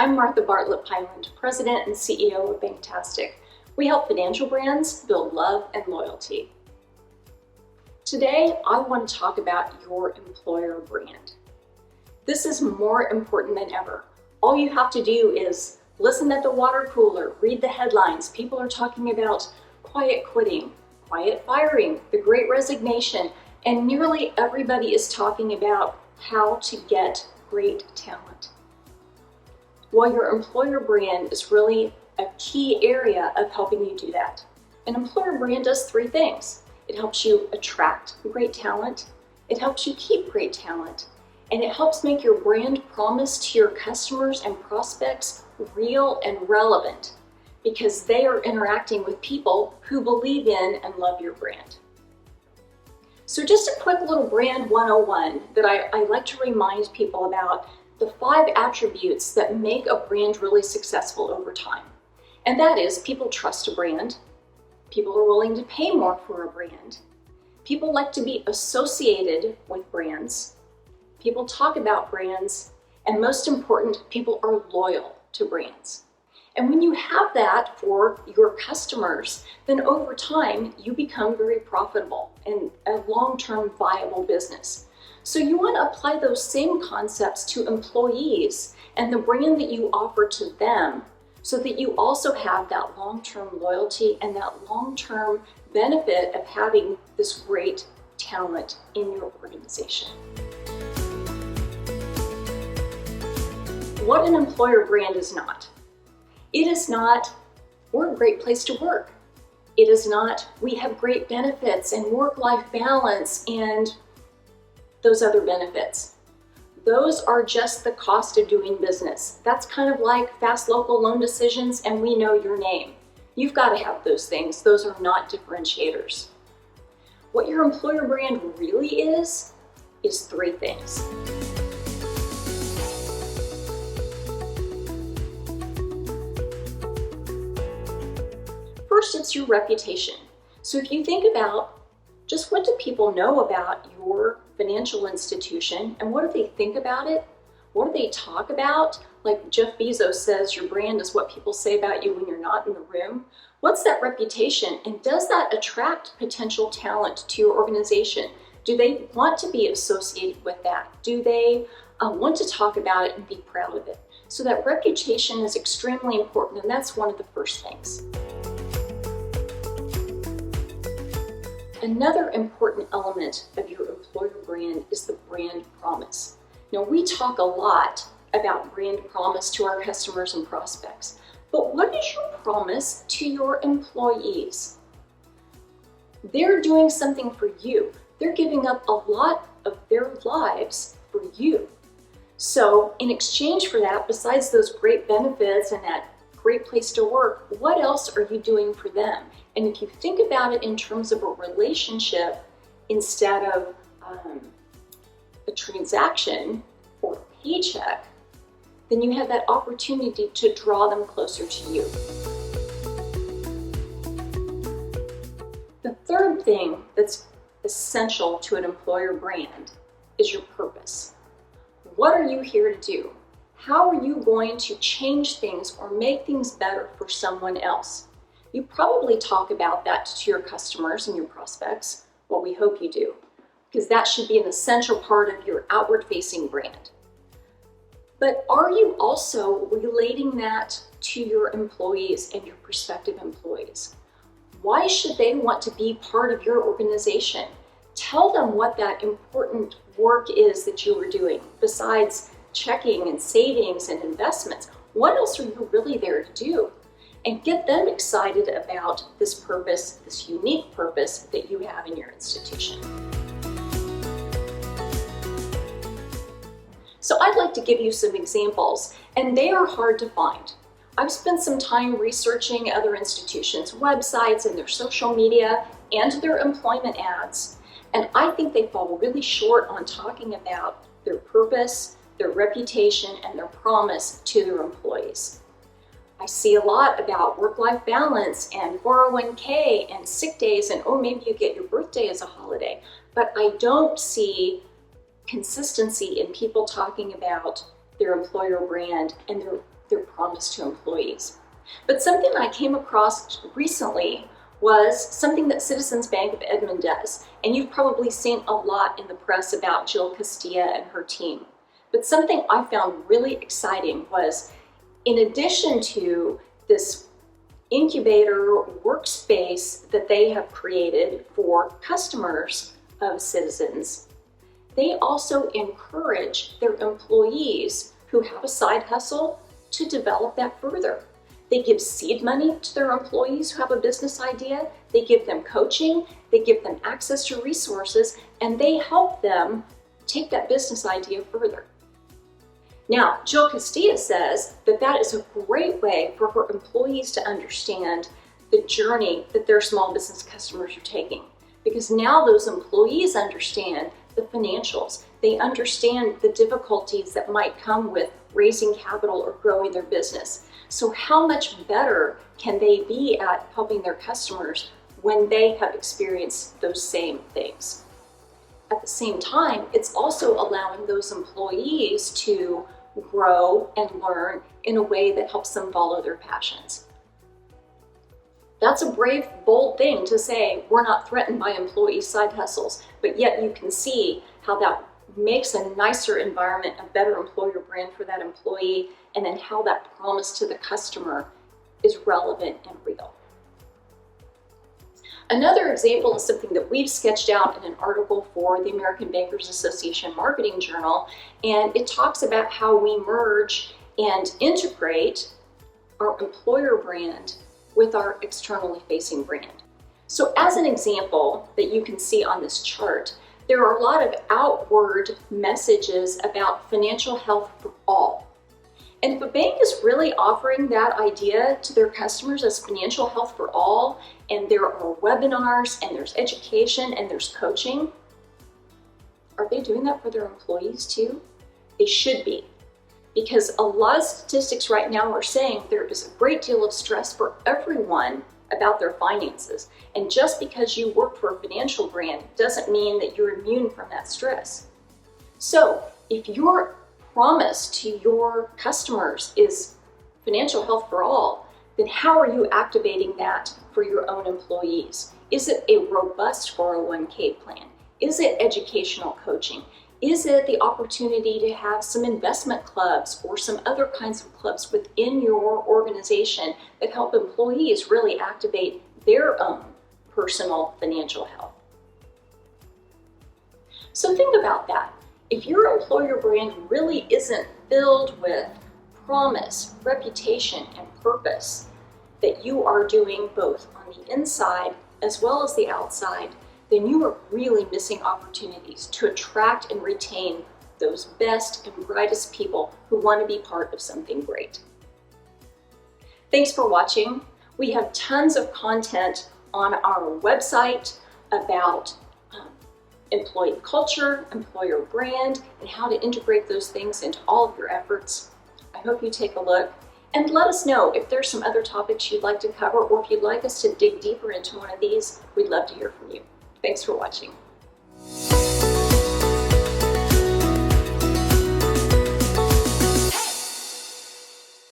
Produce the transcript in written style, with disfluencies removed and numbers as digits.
I'm Martha Bartlett Piland, President and CEO of Banktastic. We help financial brands build love and loyalty. Today, I want to talk about your employer brand. This is more important than ever. All you have to do is listen at the water cooler, read the headlines. People are talking about quiet quitting, quiet firing, the Great Resignation, and nearly everybody is talking about how to get great talent. Well, your employer brand is really a key area of helping you do that. An employer brand does three things. It helps you attract great talent, it helps you keep great talent, and it helps make your brand promise to your customers and prospects real and relevant because they are interacting with people who believe in and love your brand. So just a quick little brand 101 that I like to remind people about the 5 attributes that make a brand really successful over time. And that is, people trust a brand, people are willing to pay more for a brand, people like to be associated with brands, people talk about brands, and most important, people are loyal to brands. And when you have that for your customers, then over time, you become very profitable and a long-term viable business. So you want to apply those same concepts to employees and the brand that you offer to them so that you also have that long-term loyalty and that long-term benefit of having this great talent in your organization. What an employer brand is not. It is not, we're a great place to work. It is not, we have great benefits and work-life balance and those other benefits. Those are just the cost of doing business. That's kind of like fast local loan decisions and we know your name. You've got to have those things. Those are not differentiators. What your employer brand really is 3 things. First, it's your reputation. So if you think about just what do people know about your financial institution and what do they think about it? What do they talk about? Like Jeff Bezos says, your brand is what people say about you when you're not in the room. What's that reputation? And does that attract potential talent to your organization? Do they want to be associated with that? Do they want to talk about it and be proud of it? So that reputation is extremely important, and that's one of the first things. Another important element of your employer brand is the brand promise. Now, we talk a lot about brand promise to our customers and prospects, but what is your promise to your employees? They're doing something for you. They're giving up a lot of their lives for you. So in exchange for that, besides those great benefits and that great place to work, what else are you doing for them? And if you think about it in terms of a relationship instead of a transaction or a paycheck, then you have that opportunity to draw them closer to you. The third thing that's essential to an employer brand is your purpose. What are you here to do? How are you going to change things or make things better for someone else? You probably talk about that to your customers and your prospects. Well, we hope you do, because that should be an essential part of your outward-facing brand. But are you also relating that to your employees and your prospective employees? Why should they want to be part of your organization? Tell them what that important work is that you are doing, besides checking and savings and investments. What else are you really there to do? And get them excited about this purpose, this unique purpose that you have in your institution. So I'd like to give you some examples, and they are hard to find. I've spent some time researching other institutions' websites and their social media and their employment ads, and I think they fall really short on talking about their purpose, their reputation, and their promise to their employees. I see a lot about work-life balance and 401k and sick days and, oh, maybe you get your birthday as a holiday. But I don't see consistency in people talking about their employer brand and their their promise to employees. But something I came across recently was something that Citizens Bank of Edmond does. And you've probably seen a lot in the press about Jill Castilla and her team. But something I found really exciting was, in addition to this incubator workspace that they have created for customers of Citizens, they also encourage their employees who have a side hustle to develop that further. They give seed money to their employees who have a business idea, they give them coaching, they give them access to resources, and they help them take that business idea further. Now, Jill Castilla says that that is a great way for her employees to understand the journey that their small business customers are taking, because now those employees understand the financials. They understand the difficulties that might come with raising capital or growing their business. So how much better can they be at helping their customers when they have experienced those same things? At the same time, it's also allowing those employees to grow and learn in a way that helps them follow their passions. That's a brave, bold thing to say. We're not threatened by employee side hustles, but yet you can see how that makes a nicer environment, a better employer brand for that employee, and then how that promise to the customer is relevant and real. Another example is something that we've sketched out in an article for the American Bankers Association Marketing Journal, and it talks about how we merge and integrate our employer brand with our externally facing brand. So as an example that you can see on this chart, there are a lot of outward messages about financial health for all. And if a bank is really offering that idea to their customers as financial health for all, and there are webinars, and there's education, and there's coaching, are they doing that for their employees too? They should be. Because a lot of statistics right now are saying there is a great deal of stress for everyone about their finances. And just because you work for a financial brand doesn't mean that you're immune from that stress. So if your promise to your customers is financial health for all, then how are you activating that for your own employees? Is it a robust 401k plan? Is it educational coaching? Is it the opportunity to have some investment clubs or some other kinds of clubs within your organization that help employees really activate their own personal financial health? So think about that. If your employer brand really isn't filled with promise, reputation, and purpose, that you are doing both on the inside as well as the outside, then you are really missing opportunities to attract and retain those best and brightest people who want to be part of something great. Thanks for watching. We have tons of content on our website about employee culture, employer brand, and how to integrate those things into all of your efforts. I hope you take a look and let us know if there's some other topics you'd like to cover, or if you'd like us to dig deeper into one of these. We'd love to hear from you. Thanks for watching.